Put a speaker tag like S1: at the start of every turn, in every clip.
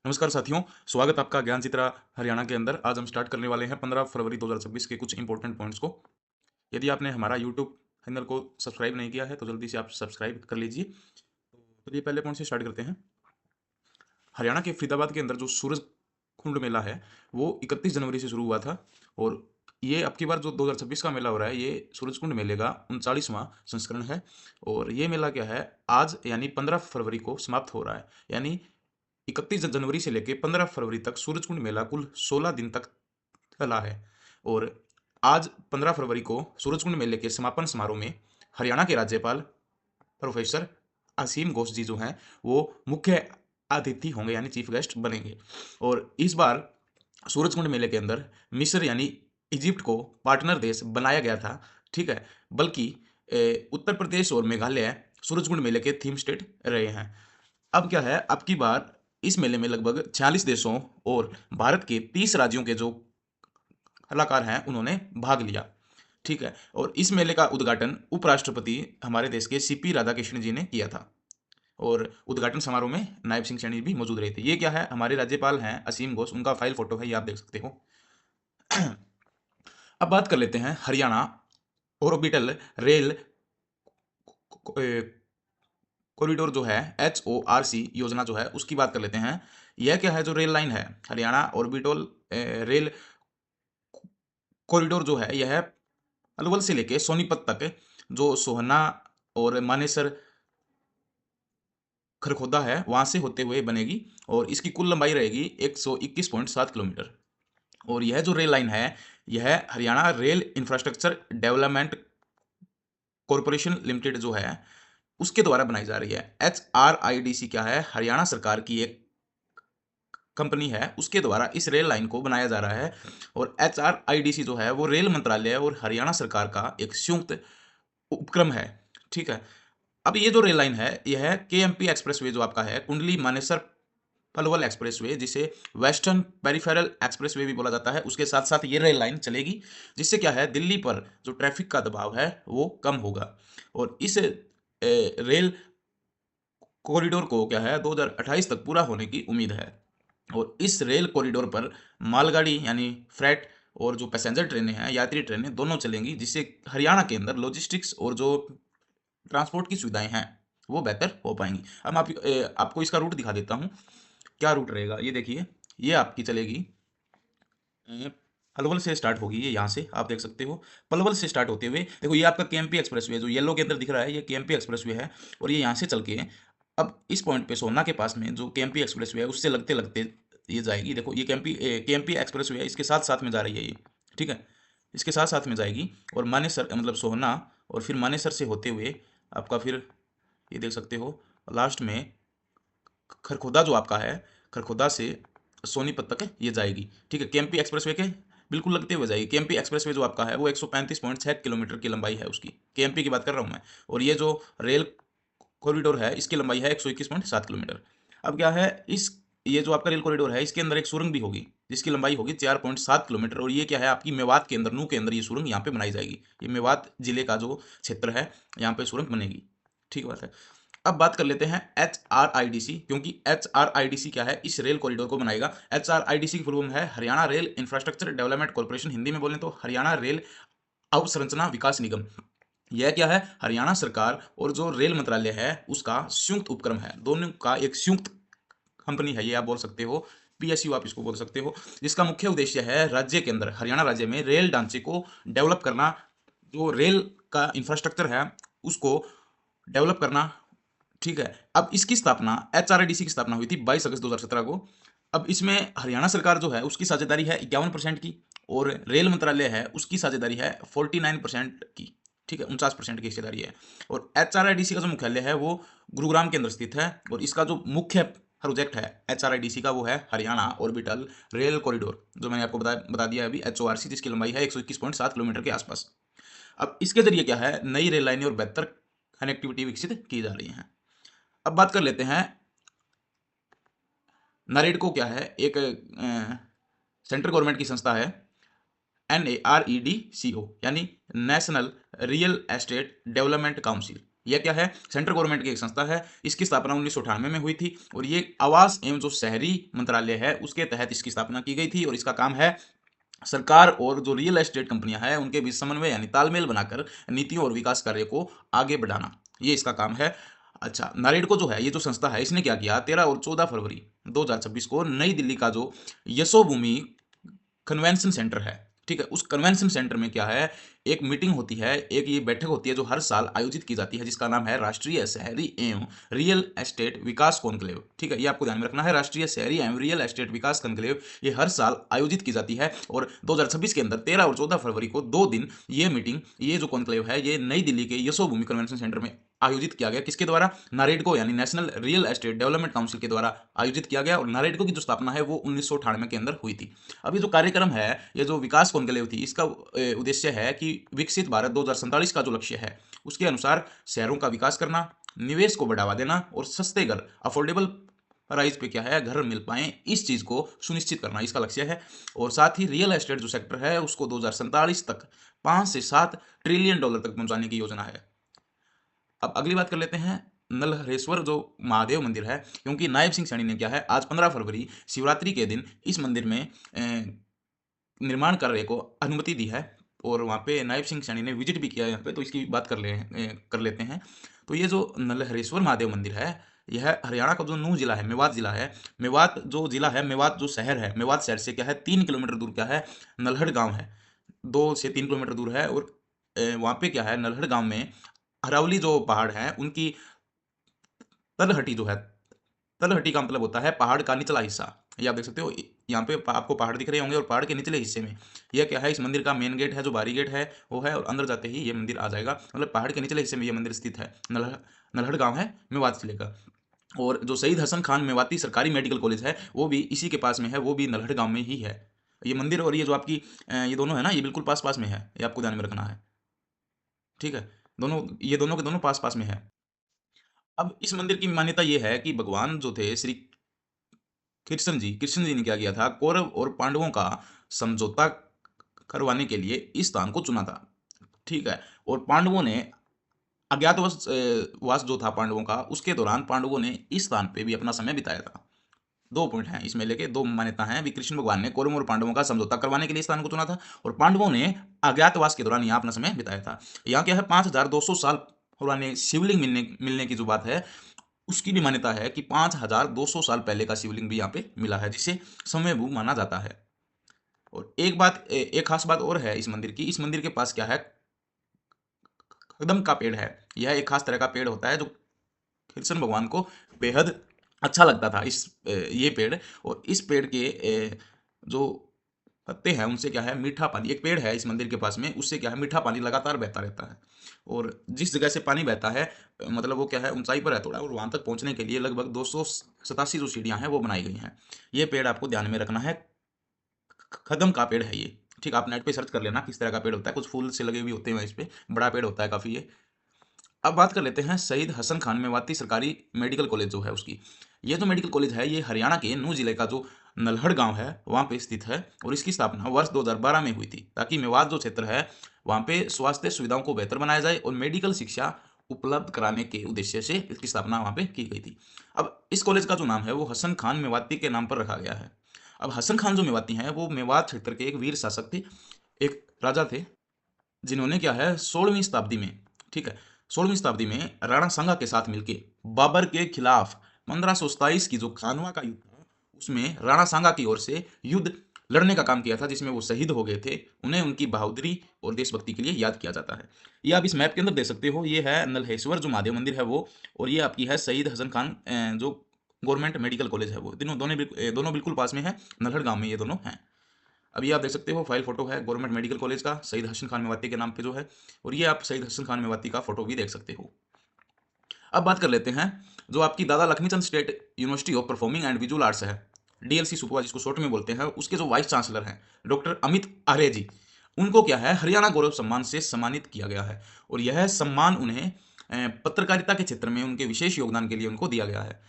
S1: नमस्कार साथियों, स्वागत आपका ज्ञान चित्रा हरियाणा के अंदर। आज हम स्टार्ट करने वाले हैं 15 फरवरी 2026 के कुछ इंपॉर्टेंट पॉइंट्स को। यदि आपने हमारा यूट्यूब चैनल को सब्सक्राइब नहीं किया है तो जल्दी से आप सब्सक्राइब कर लीजिए। तो चलिए पहले पॉइंट से स्टार्ट करते हैं। हरियाणा के फरीदाबाद के अंदर जो सूरज कुंड मेला है वो 31 जनवरी से शुरू हुआ था। और ये अब की बार जो 2026 का मेला हो रहा है ये सूरज कुंड मेले का 39वां संस्करण है। और ये मेला क्या है, आज यानी 15 फरवरी को समाप्त हो रहा है। यानी 31 जनवरी से लेकर 15 फरवरी तक सूरजकुंड मेला कुल 16 दिन तक चला है। और आज 15 फरवरी को सूरजकुंड मेले के समापन समारोह में हरियाणा के राज्यपाल प्रोफेसर असीम घोष जी जो हैं वो मुख्य अतिथि होंगे यानी चीफ गेस्ट बनेंगे। और इस बार सूरजकुंड मेले के अंदर मिस्र यानी इजिप्ट को पार्टनर देश बनाया गया था। ठीक है, बल्कि उत्तर प्रदेश और मेघालय सूरजकुंड मेले के थीम स्टेट रहे हैं। अब क्या है, अब की बार इस मेले में लगभग 46 देशों और भारत के 30 राज्यों के जो कलाकार हैं उन्होंने भाग लिया। ठीक है, और इस मेले का उद्घाटन उपराष्ट्रपति हमारे देश के सीपी राधाकृष्ण जी ने किया था। और उद्घाटन समारोह में नायब सिंह सैनी भी मौजूद रहे थे। ये क्या है, हमारे राज्यपाल हैं असीम घोष, उनका फाइल फोटो है, ये आप देख सकते हो। अब बात कर लेते हैं हरियाणा ऑर्बिटल रेल कॉरिडोर जो है, HORC योजना जो है उसकी बात कर लेते हैं। यह क्या है, जो रेल लाइन है हरियाणा ऑर्बिटल रेल कॉरिडोर जो है, यह अलवल से लेके सोनीपत तक जो सोहना और मानेसर खरखोदा है वहां से होते हुए बनेगी। और इसकी कुल लंबाई रहेगी 121.7 किलोमीटर। और यह जो रेल लाइन है यह Haryana rail infrastructure development corporation limited जो है उसके द्वारा बनाई जा रही है। HRIDC क्या है, हरियाणा सरकार की एक कंपनी है, उसके द्वारा इस रेल लाइन को बनाया जा रहा है। और HRIDC जो है वो रेल मंत्रालय और हरियाणा सरकार का एक संयुक्त उपक्रम है। ठीक है, अब ये जो रेल लाइन है यह KMP एक्सप्रेसवे जो आपका है, कुंडली मानेसर पलवल एक्सप्रेसवे, जिसे वेस्टर्न पेरिफेरल एक्सप्रेसवे भी बोला जाता है, उसके साथ साथ ये रेल लाइन चलेगी। जिससे क्या है, दिल्ली पर जो ट्रैफिक का दबाव है वो कम होगा। और इस रेल कॉरिडोर को क्या है 2028 तक पूरा होने की उम्मीद है। और इस रेल कॉरिडोर पर मालगाड़ी यानी फ्रेट और जो पैसेंजर ट्रेनें हैं, यात्री ट्रेनें दोनों चलेंगी, जिससे हरियाणा के अंदर लॉजिस्टिक्स और जो ट्रांसपोर्ट की सुविधाएं हैं वो बेहतर हो पाएंगी। अब मैं आपको इसका रूट दिखा देता हूँ। क्या रूट रहेगा ये देखिए। ये आपकी चलेगी पलवल से स्टार्ट होगी, ये यहाँ से आप देख सकते हो। पलवल से स्टार्ट होते हुए देखो, ये आपका KMP एक्सप्रेसवे जो येलो के अंदर दिख रहा है, ये KMP एक्सप्रेसवे है। और ये यहाँ से चल के अब इस पॉइंट पे सोना के पास में जो KMP एक्सप्रेसवे है उससे लगते लगते ये जाएगी। देखो ये KMP एक्सप्रेसवे है, इसके साथ साथ में जा रही है ये। ठीक है, इसके साथ साथ में जाएगी और मानेसर मतलब सोहना, और फिर मानेसर से होते हुए आपका फिर ये देख सकते हो लास्ट में खरखोदा जो आपका है, खरखोदा से सोनीपत तक ये जाएगी। ठीक है, KMP एक्सप्रेसवे के बिल्कुल लगते हुए जाएगी। KMP एक्सप्रेसवे जो आपका है वो 135.6 किलोमीटर की लंबाई है उसकी, KMP की बात कर रहा हूँ मैं। और ये जो रेल कॉरिडोर है इसकी लंबाई है 121.7 किलोमीटर। अब क्या है, इस ये जो आपका रेल कॉरिडोर है इसके अंदर एक सुरंग भी होगी जिसकी लंबाई होगी 4.7 किलोमीटर। और ये क्या है, आपकी मेवात के अंदर, नू के अंदर ये सुरंग यहाँ पे बनाई जाएगी। ये मेवात जिले का जो क्षेत्र है यहाँ पे सुरंग बनेगी। ठीक बात है। अब बात कर लेते हैं HRIDC, क्योंकि HRIDC क्या है, इस रेल कॉरिडोर को बनाएगा। HRIDC की फुल फॉर्म है Haryana rail infrastructure development corporation, Hindi में बोलें तो हरियाणा रेल अवसंरचना विकास निगम। यह क्या है, हरियाणा सरकार और जो रेल मंत्रालय है उसका संयुक्त उपक्रम है, दोनों का एक संयुक्त कंपनी है, ये आप बोल सकते हो। PSU आप इसको बोल सकते हो। जिसका मुख्य उद्देश्य है राज्य के अंदर, हरियाणा राज्य में रेल ढांचे को डेवलप करना, जो रेल का इंफ्रास्ट्रक्चर है उसको डेवलप करना। ठीक है, अब इसकी स्थापना HRIDC की स्थापना हुई थी 22 अगस्त 2017 को। अब इसमें हरियाणा सरकार जो है उसकी साझेदारी है 51% की, और रेल मंत्रालय है उसकी साझेदारी है 49% की। ठीक है, 49% की हिस्सेदारी है। और HRIDC का जो मुख्यालय है वो गुरुग्राम के अंदर स्थित है। और इसका जो मुख्य प्रोजेक्ट है HRIDC का वो है हरियाणा ऑर्बिटल रेल कॉरिडोर, जो मैंने आपको बता दिया अभी, HORC, जिसकी लंबाई है 121.7 किलोमीटर के आसपास। अब इसके जरिए क्या है, नई रेल लाइनें और बेहतर कनेक्टिविटी विकसित की जा रही हैं। अब बात कर लेते हैं नारेडको क्या है, एक सेंट्रल गवर्नमेंट की संस्था है, NAREDCO यानी national real estate development council. यह क्या है? सेंट्रल गवर्नमेंट की एक संस्था है। इसकी स्थापना 1998 में हुई थी और ये आवास एवं जो शहरी मंत्रालय है उसके तहत इसकी स्थापना की गई थी और इसका काम है सरकार और जो रियल एस्टेट कंपनियां हैं उनके बीच समन्वय यानी तालमेल बनाकर नीतियों और विकास कार्य को आगे बढ़ाना, ये इसका काम है। अच्छा, नारेडको जो है, ये जो संस्था है, इसने क्या किया? 13 और 14 फरवरी 2026 को नई दिल्ली का जो यशोभूमि कन्वेंशन सेंटर है, ठीक है, उस कन्वेंशन सेंटर में क्या है, एक मीटिंग होती है, एक ये बैठक होती है जो हर साल आयोजित की जाती है, जिसका नाम है राष्ट्रीय शहरी एवं रियल एस्टेट विकास कॉन्क्लेव। ठीक है, ये आपको ध्यान में रखना है, राष्ट्रीय शहरी एवं रियल एस्टेट विकास कॉन्क्लेव ये हर साल आयोजित की जाती है और 2026 के अंदर 13 और 14 फरवरी को 2 दिन ये मीटिंग, ये जो कॉन्क्लेव है, ये नई दिल्ली के यशोभूमि कन्वेंशन सेंटर में आयोजित किया गया। किसके द्वारा? नारेडको यानी national real estate development council के द्वारा आयोजित किया गया और नारेडको की जो स्थापना है वो 1998 के अंदर हुई थी। अब ये जो कार्यक्रम है, ये जो विकास कॉन्क्लेव थी, इसका उद्देश्य है कि विकसित भारत 2047 का जो लक्ष्य है उसके अनुसार शहरों का विकास करना, निवेश को बढ़ावा देना और सस्ते घर, अफोर्डेबल प्राइस पे क्या है, घर मिल पाए, इस चीज को सुनिश्चित करना इसका लक्ष्य है। और साथ ही रियल एस्टेट जो सेक्टर है उसको 2047 तक 5 से 7 ट्रिलियन डॉलर तक पहुंचाने की योजना है। अब अगली बात कर लेते हैं नलहरेश्वर जो महादेव मंदिर है, क्योंकि नायब सिंह सैनी ने क्या है, आज 15 फरवरी शिवरात्रि के दिन इस मंदिर में निर्माण कार्य को अनुमति दी है और वहाँ पे नायब सिंह सैनी ने विजिट भी किया यहाँ पे, तो इसकी बात कर लेते हैं। तो ये जो नलहरेश्वर महादेव मंदिर है, यह हरियाणा का जो नूंह जिला है, मेवात जिला है, मेवात जो जिला है, मेवात जो शहर है, मेवात शहर से क्या है 3 किलोमीटर दूर क्या है, नल्हड़ गांव है, 2 से 3 किलोमीटर दूर है। और वहाँ पे क्या है, नल्हड़ गांव में अरावली जो पहाड़ हैं उनकी तलहटी जो है, तलहटी का मतलब होता है पहाड़ का निचला हिस्सा। ये आप देख सकते हो, यहाँ पे आपको पहाड़ दिख रहे होंगे और पहाड़ के निचले हिस्से में यह क्या है, इस मंदिर का मेन गेट है, जो बाहरी गेट है वो है और अंदर जाते ही ये मंदिर आ जाएगा। मतलब पहाड़ के निचले हिस्से में ये मंदिर स्थित है। नल्हड़ गांव है मेवात जिले का। और जो शहीद हसन खान मेवाती सरकारी मेडिकल कॉलेज है वो भी इसी के पास में है, वो भी नल्हड़ गांव में ही है। ये मंदिर और ये जो आपकी ये दोनों है ना, ये बिल्कुल पास पास में है, ये आपको ध्यान में रखना है। ठीक है, दोनों, ये दोनों के दोनों पास पास में है। अब इस मंदिर की मान्यता ये है कि भगवान जो थे श्री कृष्ण जी ने क्या किया था, कौरव और पांडवों का समझौता करवाने के लिए इस स्थान को चुना था। ठीक है, और पांडवों ने अज्ञातवास वास जो था पांडवों का, उसके दौरान पांडवों ने इस स्थान पे भी अपना समय बिताया था। 2 पॉइंट हैं इसमें, लेके 2 मान्यता हैं। अभी कृष्ण भगवान ने कौरवों और पांडवों का समझौता करवाने के लिए इस स्थान को चुना था और पांडवों ने अज्ञातवास के दौरान यहाँ अपना समय बिताया था। यहाँ क्या है, 5200 साल पुराने शिवलिंग मिलने मिलने की जो बात है, उसकी भी मान्यता है कि 5200 साल पहले का शिवलिंग भी यहाँ पे मिला है, जिसे स्वयंभू माना जाता है। और एक खास बात और है इस मंदिर की, इस मंदिर के पास क्या है, कदम का पेड़ है। यह एक खास तरह का पेड़ होता है जो कृष्ण भगवान को बेहद अच्छा लगता था, ये पेड़। और इस पेड़ के जो पत्ते हैं उनसे क्या है, मीठा पानी, एक पेड़ है इस मंदिर के पास में, उससे क्या है, मीठा पानी लगातार बहता रहता है। और जिस जगह से पानी बहता है, मतलब वो क्या है, ऊंचाई पर है थोड़ा, और वहां तक पहुंचने के लिए लगभग 287 जो सीढ़ियां हैं वो बनाई गई हैं। ये पेड़ आपको ध्यान में रखना है, कदम का पेड़ है ये। ठीक, आप नेट पे सर्च कर लेना किस तरह का पेड़ होता है, कुछ फूल से लगे हुए होते हैं इस पे, बड़ा पेड़ होता है काफी ये। अब बात कर लेते हैं शहीद हसन खान मेवाती सरकारी मेडिकल कॉलेज जो है उसकी। ये जो मेडिकल कॉलेज है, ये हरियाणा के नूंह जिले का जो नल्हड़ गांव है वहाँ पे स्थित है और इसकी स्थापना वर्ष 2012 में हुई थी, ताकि मेवात जो क्षेत्र है वहाँ पे स्वास्थ्य सुविधाओं को बेहतर बनाया जाए और मेडिकल शिक्षा उपलब्ध कराने के उद्देश्य से इसकी स्थापना वहाँ पे की गई थी। अब इस कॉलेज का जो नाम है वो हसन खान मेवाती के नाम पर रखा गया है। अब हसन खान जो मेवाती हैं वो मेवात क्षेत्र के एक वीर शासक थे, एक राजा थे, जिन्होंने क्या है 16वीं शताब्दी में, ठीक है, 16वीं शताब्दी में राणा सांगा के साथ मिलके बाबर के खिलाफ 1527 की जो खानवा का युद्ध था उसमें राणा सांगा की ओर से युद्ध लड़ने का काम किया था, जिसमें वो शहीद हो गए थे। उन्हें उनकी बहादुरी और देशभक्ति के लिए याद किया जाता है। ये आप इस मैप के अंदर देख सकते हो, ये है नल्हेश्वर जो महादेव मंदिर है वो, और ये आपकी है शहीद हसन खान जो गवर्नमेंट मेडिकल कॉलेज है वो, दोनों बिल्कुल पास में है, नल्हड़ गांव में ये दोनों हैं। अभी आप देख सकते हो फाइल फोटो है गवर्नमेंट मेडिकल कॉलेज का, शहीद हसन खान मेवाती के नाम पे जो है, और ये आप शहीद हसन खान मेवाती का फोटो भी देख सकते हो। अब बात कर लेते हैं जो आपकी दादा Laxmichand state university of performing and visual arts है, डीएलसी सुपवा जिसको शॉर्ट में बोलते हैं, उसके जो वाइस चांसलर हैं डॉक्टर अमित आर्य जी, उनको क्या है हरियाणा गौरव सम्मान से सम्मानित किया गया है। और यह सम्मान उन्हें पत्रकारिता के क्षेत्र में उनके विशेष योगदान के लिए उनको दिया गया है।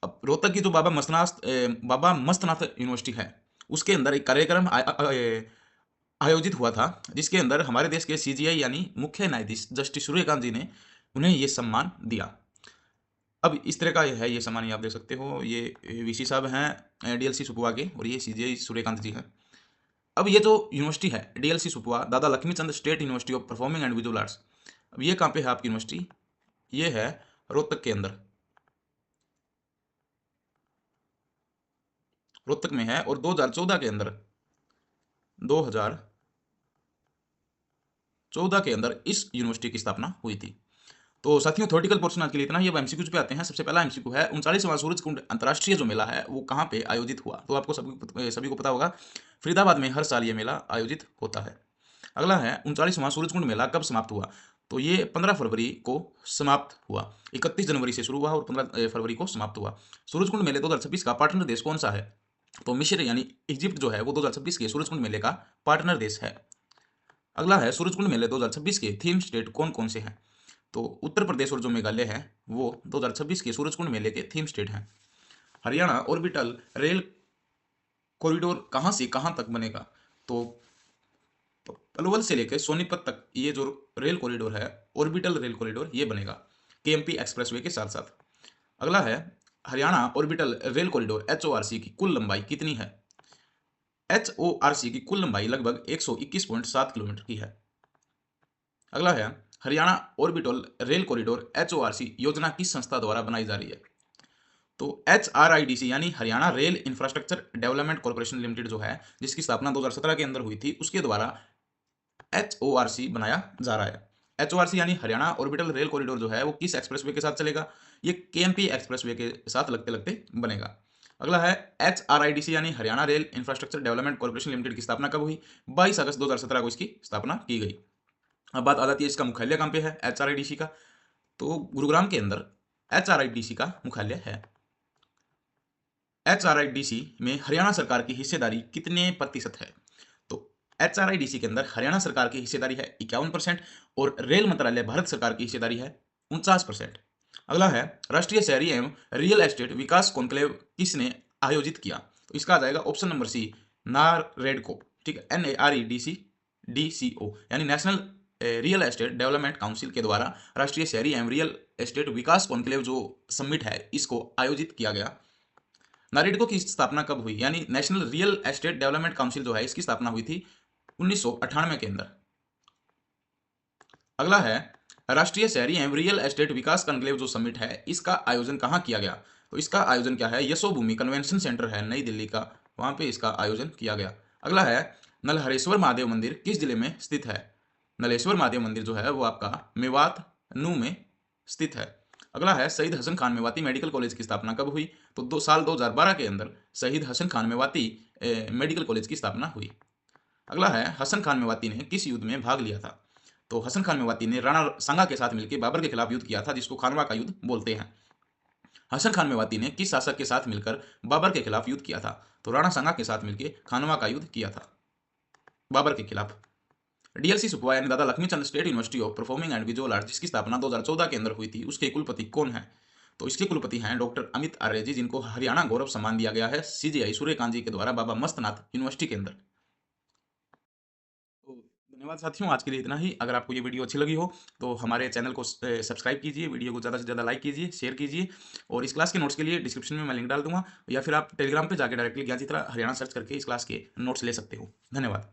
S1: अब रोहतक की जो बाबा मस्तनाथ यूनिवर्सिटी है उसके अंदर एक कार्यक्रम आयोजित हुआ था, जिसके अंदर हमारे देश के सीजीआई यानी मुख्य न्यायाधीश जस्टिस सूर्यकांत जी ने उन्हें ये सम्मान दिया। अब इस तरह का है ये सम्मान, ये आप देख सकते हो, ये वीसी साहब हैं डीएलसी सुपवा के, और ये सीजे सूर्यकांत जी हैं। अब ये जो यूनिवर्सिटी है डीएलसी सुपवा, दादा Laxmichand state university of performing and visual arts, अब ये कहाँ पे है आपकी यूनिवर्सिटी? ये है रोहतक के अंदर, रोहतक में है। और 2014 के अंदर, 2014 के अंदर इस यूनिवर्सिटी की स्थापना हुई थी। तो साथियों, थ्योरेटिकल पोर्शन आज के लिए इतना ही। अब एमसीक्यू पे आते हैं। सबसे पहला एमसीक्यू है 39वां सूरजकुंड अंतर्राष्ट्रीय जो मेला है वो कहाँ पे आयोजित हुआ? तो आपको सभी को पता होगा, फरीदाबाद में हर साल ये मेला आयोजित होता है। अगला है 39वां सूरजकुंड मेला कब समाप्त हुआ? तो ये 15 फरवरी को समाप्त हुआ। 31 जनवरी से शुरू हुआ और 15 फरवरी को समाप्त हुआ। सूरजकुंड मेले 2026 का पार्टनर देश कौन सा है? तो मिस्र यानी इजिप्ट जो है वो 2026 के सूरजकुंड मेले का पार्टनर देश है। अगला है सूरजकुंड मेले 2026 के थीम स्टेट कौन कौन से हैं? तो उत्तर प्रदेश और जो मेघालय है वो 2026 के सूरजकुंड मेले के थीम स्टेट हैं। हरियाणा ऑर्बिटल रेल कॉरिडोर कहाँ से कहाँ तक बनेगा? तो पलवल से लेकर सोनीपत तक ये जो रेल कॉरिडोर है, ऑर्बिटल रेल कॉरिडोर, ये बनेगा केएमपी एक्सप्रेसवे के साथ साथ। अगला है हरियाणा ऑर्बिटल रेल कॉरिडोर एचओआरसी की कुल लंबाई कितनी है? एचओआरसी की कुल लंबाई लगभग 121.7 किलोमीटर की है। अगला है हरियाणा ऑर्बिटल रेल कॉरिडोर एचओआरसी योजना किस संस्था द्वारा बनाई जा रही है? तो HRIDC यानी Haryana rail infrastructure development corporation limited जो है, जिसकी स्थापना 2017 के अंदर हुई थी, उसके द्वारा HORC बनाया जा रहा है। HORC यानी हरियाणा ऑर्बिटल रेल कॉरिडोर जो है वो किस एक्सप्रेसवे के साथ चलेगा? ये केएमपी एक्सप्रेसवे के साथ लगते लगते बनेगा। अगला है HRIDC यानी Haryana rail infrastructure development corporation limited की स्थापना कब हुई? 22 अगस्त 2017 को इसकी स्थापना की गई। अब बात आ जाती है इसका मुख्यालय कहाँ पे है HRIDC का? तो गुरुग्राम के अंदर HRIDC का मुख्यालय है। HRIDC में हरियाणा सरकार की हिस्सेदारी कितने प्रतिशत है? तो HRIDC के अंदर हरियाणा सरकार की हिस्सेदारी है 51% और रेल मंत्रालय भारत सरकार की हिस्सेदारी है 49%। अगला है राष्ट्रीय शहरी एवं रियल एस्टेट विकास कॉन्क्लेव किसने आयोजित किया? तो इसका आ जाएगा ऑप्शन नंबर सी, नारेडको। ठीक है, NAREDCO यानी national real estate development council के द्वारा राष्ट्रीय शहरी एवं रियल एस्टेट विकास कॉन्क्लेव जो समिट है इसको आयोजित किया गया। नारेडको की स्थापना कब हुई? यानी national real estate development council जो है इसकी स्थापना हुई थी 1998 के अंदर। अगला है राष्ट्रीय शहरी एवं रियल एस्टेट विकास कॉन्क्लेव जो समिट है इसका आयोजन कहाँ किया गया? तो इसका आयोजन क्या है? यशोभूमि कन्वेंशन सेंटर है नई दिल्ली का, वहां पे इसका आयोजन किया गया। अगला है नलहरेश्वर महादेव मंदिर किस जिले में स्थित है? नलेश्वर महादेव मंदिर जो है वो आपका मेवात नू में स्थित है। अगला है शहीद हसन खान मेवाती मेडिकल कॉलेज की स्थापना कब हुई? तो साल 2012 के अंदर शहीद हसन खान मेवाती मेडिकल कॉलेज की स्थापना हुई। अगला है हसन खान मेवाती ने किस युद्ध में भाग लिया था? तो हसन खान मेवाती ने राणा सांगा के साथ मिलकर बाबर के खिलाफ युद्ध किया था, जिसको खानवा का युद्ध बोलते हैं। हसन खान मेवाती ने किस शासक के साथ मिलकर बाबर के खिलाफ युद्ध किया था? तो राणा सांगा के साथ मिलकर खानवा का युद्ध किया था बाबर के खिलाफ। डीएलसी सुकवा यानी दादा Laxmichand state university of performing and visual art जिसकी स्थापना 2014 के अंदर हुई थी, उसके कुलपति कौन है? तो इसके कुलपति हैं डॉक्टर अमित आर्य जी, जिनको हरियाणा गौरव सम्मान दिया गया है सीजीआई सूर्यकांत जी के द्वारा बाबा मस्तनाथ यूनिवर्सिटी के अंदर। तो धन्यवाद साथियों, आज के लिए इतना ही। अगर आपको ये वीडियो अच्छी लगी हो तो हमारे चैनल को सब्सक्राइब कीजिए, वीडियो को ज़्यादा से ज़्यादा लाइक कीजिए, शेयर कीजिए, और इस क्लास के नोट्स के लिए डिस्क्रिप्शन में मैं लिंक डाल दूंगा, या फिर आप टेलीग्राम पे जाकर डायरेक्टली ज्ञान चित्रा हरियाणा सर्च करके इस क्लास के नोट्स ले सकते हो। धन्यवाद।